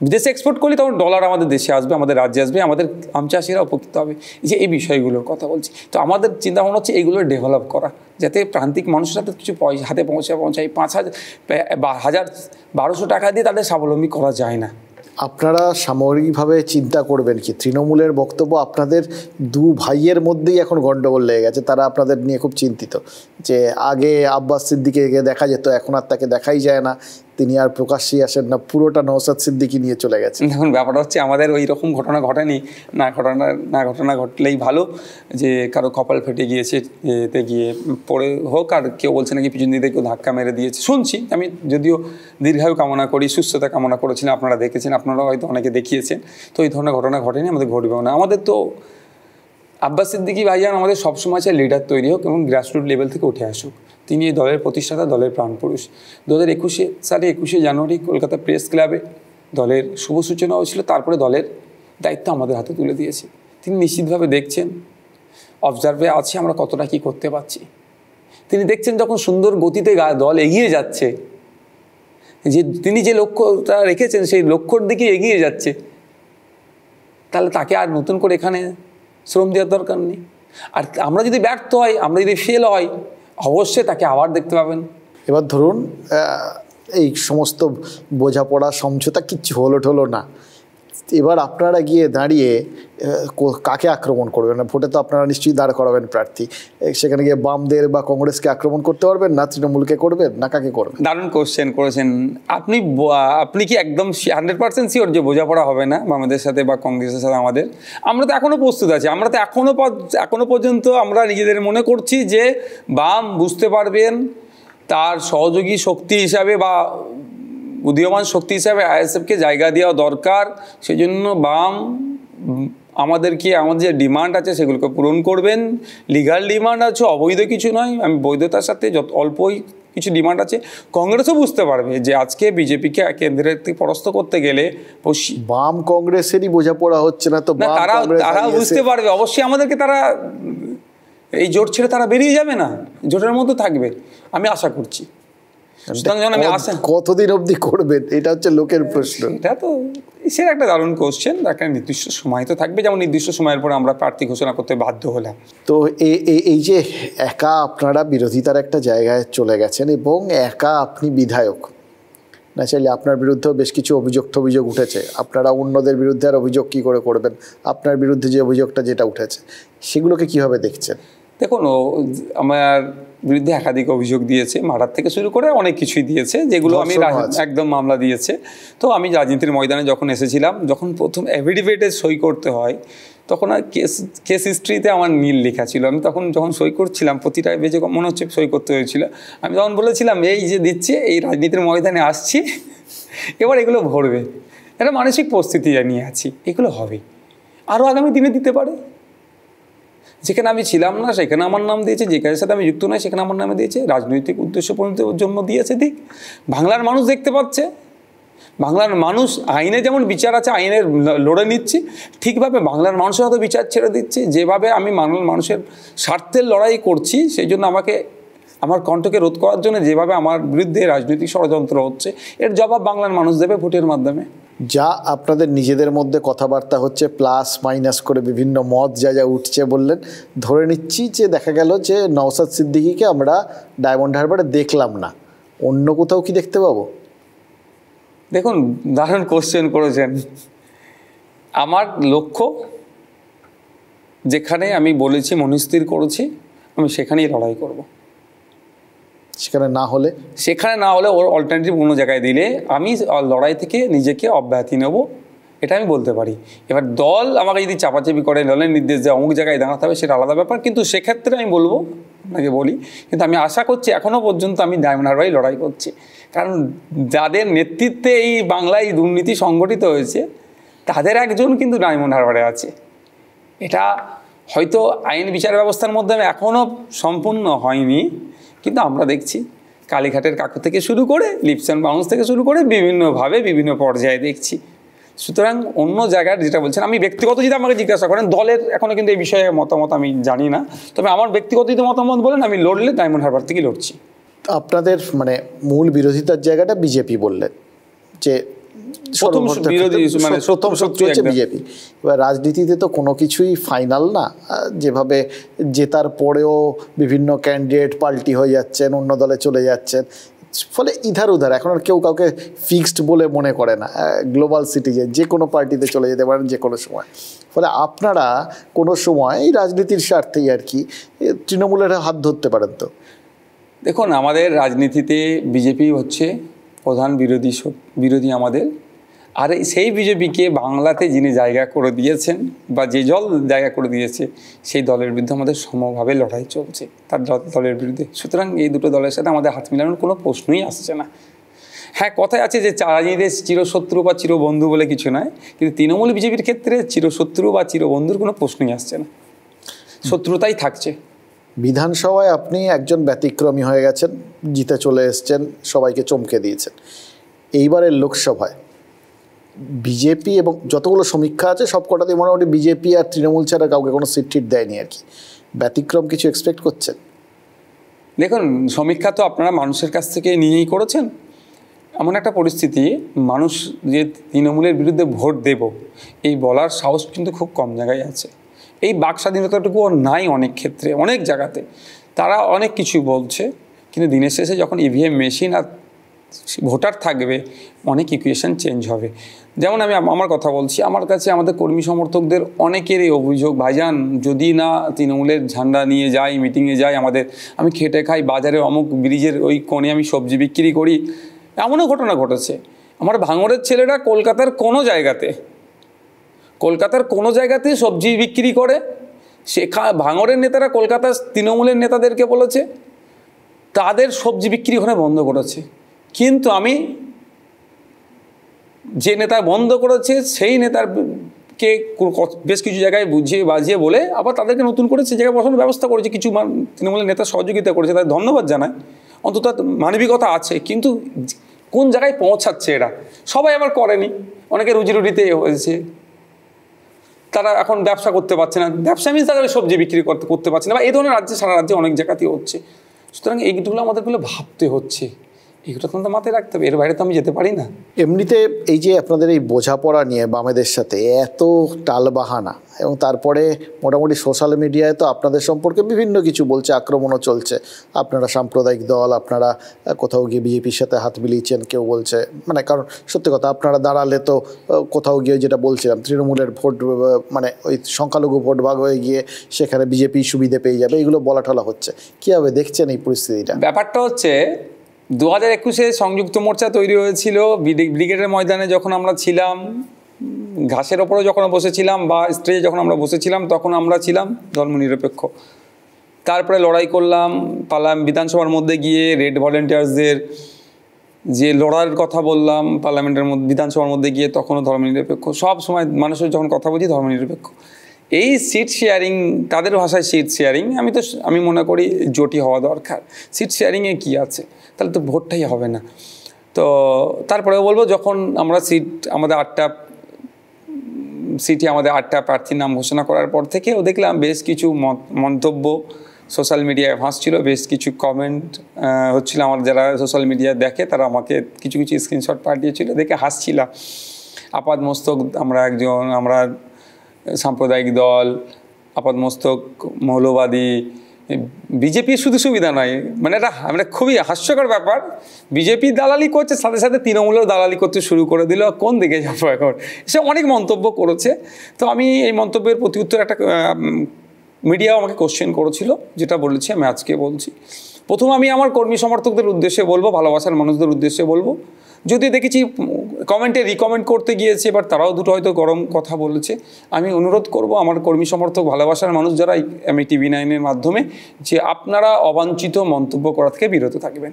বিদেশে এক্সপোর্ট করলে তখন ডলার আমাদের দেশে আসবে, আমাদের রাজ্যে আসবে, আমাদের আম চাষিরা উপকৃত হবে। যে এই বিষয়গুলোর কথা বলছি, তো আমাদের চিন্তাভাবনা হচ্ছে এইগুলো ডেভেলপ করা, যাতে প্রান্তিক মানুষের হাতে কিছু পয়সা হাতে পৌঁছায়। 5,000-1200 টাকা দিয়ে তাদের স্বাবলম্বী করা যায় না। আপনারা সামগ্রিকভাবে চিন্তা করবেন কি, তৃণমূলের বক্তব্য আপনাদের দু ভাইয়ের মধ্যেই এখন গণ্ডগোল লেগে গেছে, তারা আপনাদের নিয়ে খুব চিন্তিত। যে আগে আব্বাস সিদ্দিকীকে দেখা যেত, এখন আর তাকে দেখাই যায় না, তিনি আর প্রকাশ্যেই আসেন না, পুরোটা নওশাদ সিদ্দিকী নিয়ে চলে গেছে। দেখুন ব্যাপারটা হচ্ছে, আমাদের ওই রকম ঘটনা ঘটেনি, না ঘটনা ঘটলেই ভালো, যে কারো কপাল ফেটে গিয়েছে এতে গিয়ে পড়ে হোক, আর কেউ বলছে নাকি পিছন দিকে কেউ ধাক্কা মেরে দিয়েছে, শুনছি। আমি যদিও দীর্ঘায়ু কামনা করি, সুস্থতা কামনা করেছিলাম, আপনারা দেখেছেন, আপনারা হয়তো অনেকে দেখিয়েছেন, তো এই ধরনের ঘটনা ঘটেনি, আমাদের ঘটবেও না। আমাদের তো আব্বাস সিদ্দিকী ভাইজান আমাদের সবসময় চাই লিডার তৈরি হোক এবং গ্রাসরুট লেভেল থেকে উঠে আসুক। তিনি এই দলের প্রতিষ্ঠাতা, দলের প্রাণপুরুষ। 2021 সালে 21শে জানুয়ারি কলকাতা প্রেস ক্লাবে দলের শুভ সূচনা হয়েছিল, তারপরে দলের দায়িত্ব আমাদের হাতে তুলে দিয়েছে। তিনি নিশ্চিতভাবে দেখছেন, অবজার্ভে আছে আমরা কতটা কী করতে পারছি। তিনি দেখছেন যখন সুন্দর গতিতে দল এগিয়ে যাচ্ছে, যে তিনি যে লক্ষ্যটা রেখেছেন সেই লক্ষ্যর দিকে এগিয়ে যাচ্ছে, তাহলে তাকে আর নতুন করে এখানে শ্রম দেওয়ার দরকার নেই। আর আমরা যদি ব্যর্থ হই, আমরা যদি ফেল হই, অবশ্যই তাকে আবার দেখতে পাবেন। এবার ধরুন এই সমস্ত বোঝাপড়া সমঝোতা কিচ্ছু হলো না, এবার আপনারা গিয়ে দাঁড়িয়ে কাকে আক্রমণ করবেন? না ভোটে তো আপনারা নিশ্চয়ই দাঁড় করাবেন প্রার্থী, সেখানে গিয়ে বামদের বা কংগ্রেসকে আক্রমণ করতে পারবেন, না তৃণমূলকে করবেন, না কাকে করবেন? দারুণ কোশ্চেন করেছেন আপনি কি একদম 100% শিওর যে বোঝাপড়া হবে না বামেদের সাথে বা কংগ্রেসের সাথে আমাদের? আমরা তো এখনও প্রস্তুত আছি, আমরা তো এখনো পর্যন্ত আমরা নিজেদের মনে করছি যে বাম বুঝতে পারবেন তার সহযোগী শক্তি হিসাবে বা উদীয়মান শক্তি হিসাবে আইএসএফকে জায়গা দেওয়া দরকার। সেই জন্য বাম আমাদের যে ডিমান্ড আছে সেগুলোকে পূরণ করবেন। লিগাল ডিমান্ড আছে, অবৈধ কিছু নয়। আমি বৈধতার সাথে যত অল্পই কিছু ডিমান্ড আছে। কংগ্রেসও বুঝতে পারবে যে আজকে বিজেপিকে কেন্দ্রের থেকে পরাস্ত করতে গেলে বাম কংগ্রেসেরই বোঝাপড়া হচ্ছে না তো, তারাও বুঝতে পারবে। অবশ্যই আমাদেরকে তারা এই জোট ছেড়ে তারা বেরিয়ে যাবে না, জোটের মধ্যে থাকবে আমি আশা করছি। কতদিন অবধি করবেন এটা হচ্ছে লোকের প্রশ্ন। এটা তো সেটা একটা দারুণ কোশ্চেন। একটা নির্দিষ্ট সময় তো থাকবে, যেমন নির্দিষ্ট সময়ের পর আমরা প্রার্থী ঘোষণা করতে বাধ্য হলাম। তো এই যে একা আপনারা বিরোধিতার একটা জায়গায় চলে গেছেন এবং একা আপনি বিধায়ক, না চাইলে আপনার বিরুদ্ধেও বেশ কিছু অভিযোগ উঠেছে। আপনারা অন্যদের বিরুদ্ধে আর অভিযোগ কী করে করবেন? আপনার বিরুদ্ধে যে অভিযোগটা যেটা উঠেছে সেগুলোকে কিভাবে দেখছেন? দেখুন, আমার বিরুদ্ধে একাধিক অভিযোগ দিয়েছে, মার্ডার থেকে শুরু করে অনেক কিছুই দিয়েছে, যেগুলো আমি একদম মামলা দিয়েছে। তো আমি রাজনীতির ময়দানে যখন এসেছিলাম, যখন প্রথম অ্যাফিডেভিটে সই করতে হয়, তখন আর কেস হিস্ট্রিতে আমার নীল লেখা ছিল। আমি তখন যখন সই করছিলাম, প্রতিটা পেজে মনে হচ্ছে সই করতে হয়েছিল। আমি তখন বলেছিলাম, এই যে দিচ্ছে, এই রাজনীতির ময়দানে আসছি, এবার এগুলো ভরবে। একটা মানসিক প্রস্তুতি নিয়ে আছি, এগুলো হবে, আরও আগামী দিনে দিতে পারে। যেখানে আমি ছিলাম না সেখানে আমার নাম দিয়েছে, যে কাজের সাথে আমি যুক্ত নয় সেখানে আমার নামে দিয়েছে, রাজনৈতিক উদ্দেশ্য পরিণতির জন্য দিয়েছে। দিক, বাংলার মানুষ দেখতে পাচ্ছে, বাংলার মানুষ আইনে যেমন বিচার আছে, আইনের লড়ে নিচ্ছে, ঠিকভাবে বাংলার মানুষের হয়তো বিচার ছেড়ে দিচ্ছে। যেভাবে আমি বাংলার মানুষের স্বার্থের লড়াই করছি, সেই জন্য আমাকে আমার কণ্ঠকে রোধ করার জন্য যেভাবে আমার বিরুদ্ধে রাজনৈতিক ষড়যন্ত্র হচ্ছে, এর জবাব বাংলার মানুষ দেবে ভোটের মাধ্যমে। যা আপনাদের নিজেদের মধ্যে কথাবার্তা হচ্ছে, প্লাস মাইনাস করে বিভিন্ন মত যা উঠছে বললেন, ধরে নিচ্ছি যে দেখা গেল যে নওশাদ সিদ্দিকীকে আমরা ডায়মন্ড হারবারে দেখলাম না, অন্য কোথাও কি দেখতে পাবো? দেখুন, দারুণ কোশ্চেন করেছেন। আমার লক্ষ্য, যেখানে আমি বলেছি, মনস্থির করেছি, আমি সেখানেই লড়াই করব। সেখানে না হলে ওর অল্টারনেটিভ কোনো জায়গায় দিলে আমি লড়াই থেকে নিজেকে অব্যাহতি নেব, এটা আমি বলতে পারি। এবার দল আমাকে যদি চাপাচাপি করে, দলের নির্দেশ দেয় অমুক জায়গায় দাঁড়াতে হবে, সেটা আলাদা ব্যাপার। কিন্তু সেক্ষেত্রে আমি বলবো, আপনাকে বলি, কিন্তু আমি আশা করছি এখনও পর্যন্ত আমি ডায়মন্ড হারবারেই লড়াই করছি। কারণ যাদের নেতৃত্বে এই বাংলায় দুর্নীতি সংগঠিত হয়েছে, তাদের একজন কিন্তু ডায়মন্ড হারবারে আছে। এটা হয়তো আইন বিচার ব্যবস্থার মাধ্যমে এখনও সম্পূর্ণ হয়নি, কিন্তু আমরা দেখছি কালীঘাটের কাকু থেকে শুরু করে লিপস অ্যান্ড বাউন্স থেকে শুরু করে বিভিন্নভাবে বিভিন্ন পর্যায়ে দেখছি। সুতরাং অন্য জায়গার যেটা বলছেন, আমি ব্যক্তিগত যদি আমাকে জিজ্ঞাসা করেন, দলের এখনও কিন্তু এই বিষয়ে মতামত আমি জানি না, তবে আমার ব্যক্তিগত যদি মতামত বলেন, আমি লড়লে ডায়মন্ড হারবার থেকে লড়ছি। আপনাদের মানে মূল বিরোধিতার জায়গাটা বিজেপি বললেন, যে প্রথম শত্রু হচ্ছে বিজেপি। এবার রাজনীতিতে তো কোনো কিছুই ফাইনাল না, যেভাবে জেতার পরেও বিভিন্ন ক্যান্ডিডেট পাল্টি হয়ে যাচ্ছেন, অন্য দলে চলে যাচ্ছেন, ফলে ইধার উধার এখন আর কেউ কাউকে ফিক্সড বলে মনে করে না। গ্লোবাল সিটিজেন, যে কোনো পার্টিতে চলে যেতে পারেন যে কোনো সময়। ফলে আপনারা কোনো সময় এই রাজনীতির স্বার্থেই আর কি তৃণমূলের হাত ধরতে পারেন। তো দেখুন, আমাদের রাজনীতিতে বিজেপি হচ্ছে প্রধান বিরোধী আমাদের। আর সেই বিজেপিকে বাংলাতে যিনি জায়গা করে দিয়েছেন, বা যে দল জায়গা করে দিয়েছে, সেই দলের বিরুদ্ধে আমাদের সমভাবে লড়াই চলছে, তার দলের বিরুদ্ধে। সুতরাং এই দুটো দলের সাথে আমাদের হাত মিলানোর কোনো প্রশ্নই আসছে না। হ্যাঁ, কথায় আছে যে রাজনীতিতে চিরশত্রু বা চিরবন্ধু বলে কিছু নয়, কিন্তু তৃণমূল বিজেপির ক্ষেত্রে চিরশত্রু বা চিরবন্ধুর কোনো প্রশ্নই আসছে না, শত্রুতাই থাকছে। বিধানসভায় আপনি একজন ব্যতিক্রমী হয়ে গেছেন, জিতে চলে এসছেন, সবাইকে চমকে দিয়েছেন। এইবারের লোকসভায় বিজেপি এবং যতগুলো সমীক্ষা আছে সব কটাতেই মোটামুটি বিজেপি আর তৃণমূল ছাড়া কাউকে কোনো সিট টিট দেয়নি আর কি। ব্যতিক্রম কিছু এক্সপেক্ট করছেন? দেখুন, সমীক্ষা তো আপনারা মানুষের কাছ থেকে নিয়েই করেছেন। এমন একটা পরিস্থিতি, মানুষ যে তৃণমূলের বিরুদ্ধে ভোট দেব এই বলার সাহস কিন্তু খুব কম জায়গায় আছে। এই বাক স্বাধীনতাটুকুও নাই অনেক ক্ষেত্রে, অনেক জায়গাতে। তারা অনেক কিছু বলছে, কিন্তু দিনের শেষে যখন ইভিএম মেশিন আর ভোটার থাকবে, অনেক ইকুয়েশন চেঞ্জ হবে। যেমন আমি আমার কথা বলছি, আমার কাছে আমাদের কর্মী সমর্থকদের অনেকেরই অভিযোগ, ভাইজান যদি না তৃণমূলের ঝান্ডা নিয়ে যাই, মিটিংয়ে যাই, আমি খেটে খাই, বাজারে অমুক ব্রিজের ওই কোণে আমি সবজি বিক্রি করি। এমনও ঘটনা ঘটেছে, আমার ভাঙড়ের ছেলেরা কলকাতার কোনো জায়গাতে সবজি বিক্রি করে। ভাঙড়ের নেতারা কলকাতার তৃণমূলের নেতাদেরকে বলেছে তাদের সবজি বিক্রি ওখানে বন্ধ করেছে। কিন্তু আমি যে নেতা বন্ধ করেছে সেই নেতারকে বেশ কিছু জায়গায় বুঝিয়ে বাজিয়ে বলে আবার তাদেরকে নতুন করে সেই জায়গায় বসানোর ব্যবস্থা করেছে। কিছু তৃণমূলের নেতা সহযোগিতা করেছে, তাদের ধন্যবাদ জানায়, অন্তত মানবিকতা আছে। কিন্তু কোন জায়গায় পৌঁছাচ্ছে এরা সবাই আবার করেনি। অনেকে রুজি রুটিতে হয়েছে, তারা এখন ব্যবসা করতে পারছে না, ব্যবসা মিনস তারা সবজি বিক্রি করতে পারছে না, বা এই ধরনের রাজ্যে সারা রাজ্যে অনেক জায়গাতেই হচ্ছে। সুতরাং এইগুলো আমাদেরগুলো ভাবতে হচ্ছে, এগুলো তো মাথায় রাখতে হবে, এর বাইরে তো আমি যেতে পারি না। এমনিতে এই যে আপনাদের এই বোঝাপড়া নিয়ে বামেদের সাথে এত টালবাহানা, এবং তারপরে মোটামুটি সোশ্যাল মিডিয়ায় তো আপনাদের সম্পর্কে বিভিন্ন কিছু বলছে, আক্রমণও চলছে, আপনারা সাম্প্রদায়িক দল, আপনারা কোথাও গিয়ে বিজেপির সাথে হাত মিলিয়েছেন কেউ বলছে, মানে কারণ সত্যি কথা আপনারা দাঁড়ালে তো কোথাও গিয়ে যেটা বলছিলাম তৃণমূলের ভোট মানে ওই সংখ্যালঘু ভোট ভাগ হয়ে গিয়ে সেখানে বিজেপি সুবিধে পেয়ে যাবে, এগুলো বলা টলা হচ্ছে। কীভাবে দেখছেন এই পরিস্থিতিটা? ব্যাপারটা হচ্ছে 2021-এ সংযুক্ত মোর্চা তৈরি হয়েছিল ব্রিগেডের ময়দানে, যখন আমরা ছিলাম ঘাসের ওপরে যখন বসেছিলাম বা স্টেজে যখন আমরা বসেছিলাম তখন আমরা ছিলাম ধর্মনিরপেক্ষ। তারপরে লড়াই করলাম বিধানসভার মধ্যে গিয়ে, রেড ভলেন্টিয়ার্সদের যে লড়াইয়ের কথা বললাম পার্লামেন্টের মধ্যে বিধানসভার মধ্যে গিয়ে, তখনও ধর্মনিরপেক্ষ। সব সময় মানুষের যখন কথা বলছি ধর্মনিরপেক্ষ। এই সিট শেয়ারিং, তাদের ভাষায় সিট শেয়ারিং, আমি মনে করি জোটই হওয়া দরকার। সিট শেয়ারিংয়ে কী আছে, তাহলে তো ভোটটাই হবে না। তো তারপরেও বলবো, যখন আমরা আমাদের 8টা প্রার্থীর নাম ঘোষণা করার পর থেকেও দেখলাম বেশ কিছু মন্তব্য সোশ্যাল মিডিয়ায় ভাসছিল, বেশ কিছু কমেন্ট হচ্ছিল। আমার যারা সোশ্যাল মিডিয়া দেখে তারা আমাকে কিছু কিছু স্ক্রিনশট পাঠিয়েছিল, দেখে হাসছিলাম। আপাদমস্তক আমরা সাম্প্রদায়িক দল, আপাদমস্তক মৌলবাদী, বিজেপির শুধু সুবিধা নয়, মানে এটা খুবই হাস্যকর ব্যাপার। বিজেপি দালালি করছে, সাথে সাথে তৃণমূলেও দালালি করতে শুরু করে দিল, কোন দিকে যাবো এখন, এসব অনেক মন্তব্য করেছে। তো আমি এই মন্তব্যের প্রতি উত্তর একটা মিডিয়াও আমাকে কোশ্চেন করেছিল, যেটা বলেছি আমি আজকে বলছি। প্রথম আমি আমার কর্মী সমর্থকদের উদ্দেশ্যে বলবো, ভালোবাসার মানুষদের উদ্দেশ্যে বলবো, যদি দেখেছি কমেন্টে রিকমেন্ট করতে গিয়েছে, এবার তারাও দুটো হয়তো গরম কথা বলেছে, আমি অনুরোধ করব আমার কর্মী সমর্থক ভালোবাসার মানুষ যারা আমি TV9-এর মাধ্যমে, যে আপনারা অবাঞ্ছিত মন্তব্য করা থেকে বিরত থাকবেন।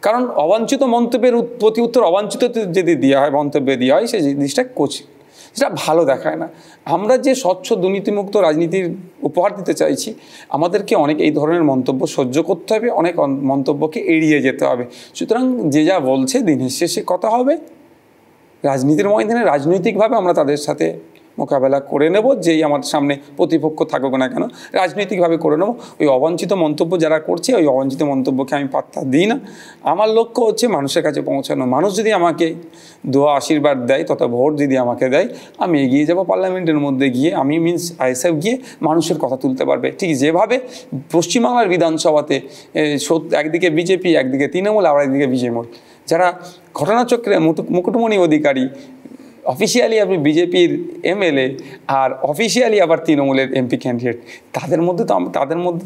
কারণ অবাঞ্ছিত মন্তব্যের প্রতি উত্তর অবাঞ্ছিত যদি দেওয়া হয়, মন্তব্যে দেওয়া হয়, সেই জিনিসটা সেটা ভালো দেখায় না। আমরা যে স্বচ্ছ দুর্নীতিমুক্ত রাজনীতির উপহার দিতে চাইছি, আমাদেরকে অনেক এই ধরনের মন্তব্য সহ্য করতে হবে, অনেক মন্তব্যকে এড়িয়ে যেতে হবে। সুতরাং যে যা বলছে দিনের শেষে কথা হবে, রাজনীতির ময়দানে রাজনৈতিকভাবে আমরা তাদের সাথে মোকাবেলা করে নেব, যেই আমাদের সামনে প্রতিপক্ষ থাকুক না কেন, রাজনৈতিকভাবে করে নেব। ওই অবাঞ্ছিত মন্তব্য যারা করছে, ওই অবাঞ্ছিত মন্তব্যকে আমি পাত্তা দিই না। আমার লক্ষ্য হচ্ছে মানুষের কাছে পৌঁছানো। মানুষ যদি আমাকে দোয়া আশীর্বাদ দেয়, তথা ভোট যদি আমাকে দেয়, আমি এগিয়ে যাব পার্লামেন্টের মধ্যে গিয়ে, আমি আইএসএফ গিয়ে মানুষের কথা তুলতে পারবে। ঠিক যেভাবে পশ্চিমবাংলার বিধানসভাতে একদিকে বিজেপি, একদিকে তৃণমূল, আবার একদিকে বিজেমূল, যারা ঘটনাচক্রে মুকুটমণি অধিকারী অফিসিয়ালি আপনি বিজেপির MLA আর অফিসিয়ালি আবার তৃণমূলের MP ক্যান্ডিডেট, তাদের মধ্যে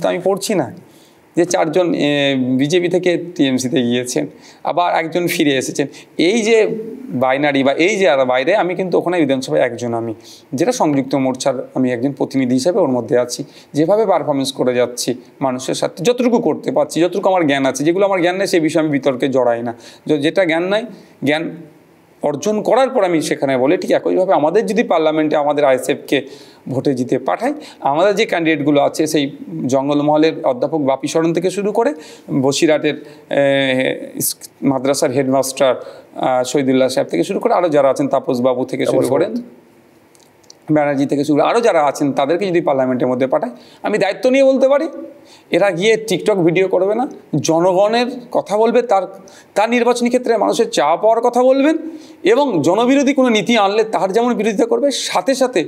তো আমি পড়ছি না। যে 4জন বিজেপি থেকে TMC-তে গিয়েছেন, আবার একজন ফিরে এসেছেন। এই যে বাইনারি বা এই যে আর বাইরে, আমি কিন্তু ওখানে বিধানসভায় একজন, আমি যেটা সংযুক্ত মোর্চার আমি একজন প্রতিনিধি হিসেবে ওর মধ্যে আছি। যেভাবে পারফরমেন্স করে যাচ্ছি মানুষের সাথে, যতটুকু করতে পারছি, যতটুকু আমার জ্ঞান আছে, যেগুলো আমার জ্ঞান নেই সেই বিষয়ে আমি বিতর্কে জড়াই না। যেটা জ্ঞান নাই, জ্ঞান অর্জন করার পর আমি সেখানে বলে, ঠিক একইভাবে আমাদের যদি পার্লামেন্টে আমাদের আইএসএফকে ভোটে জিতে পাঠায়, আমাদের যে ক্যান্ডিডেটগুলো আছে, সেই জঙ্গলমহলের অধ্যাপক বাপি সরণ থেকে শুরু করে বসিরহাটের মাদ্রাসার হেডমাস্টার শহীদুল্লাহ সাহেব থেকে শুরু করে আরও যারা আছেন, তাপস বাবু থেকে শুরু করেন, ব্যানার্জি থেকে শুরু আরও যারা আছেন, তাদেরকে যদি পার্লামেন্টের মধ্যে পাঠায়, আমি দায়িত্ব নিয়ে বলতে পারি, এরা গিয়ে টিকটক ভিডিও করবে না, জনগণের কথা বলবে, তার নির্বাচনী ক্ষেত্রে মানুষের চাওয়া পাওয়ার কথা বলবেন, এবং জনবিরোধী কোনো নীতি আনলে তার যেমন বিরোধিতা করবে, সাথে সাথে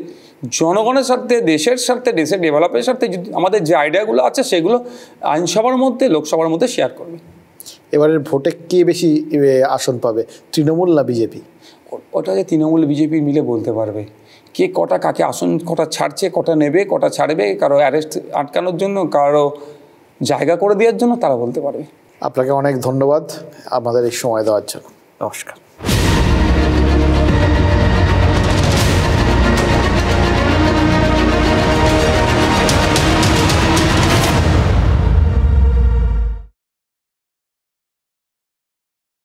জনগণের স্বার্থে, দেশের স্বার্থে, দেশের ডেভেলপের স্বার্থে আমাদের যে আইডিয়াগুলো আছে সেগুলো আইনসভার মধ্যে, লোকসভার মধ্যে শেয়ার করবে। এবারের ভোটে কে বেশি আসন পাবে, তৃণমূল না বিজেপি? ওটা যে তৃণমূল বিজেপি মিলে বলতে পারবে কে কটা কাকে আসন, কটা ছাড়ছে, কটা নেবে, কটা ছাড়বে, কারো অ্যারেস্ট আটকানোর জন্য, কারো জায়গা করে দেওয়ার জন্য, তারা বলতে পারবে। আপনাকে অনেক ধন্যবাদ আমাদের এই সময় দেওয়ার জন্য। নমস্কার।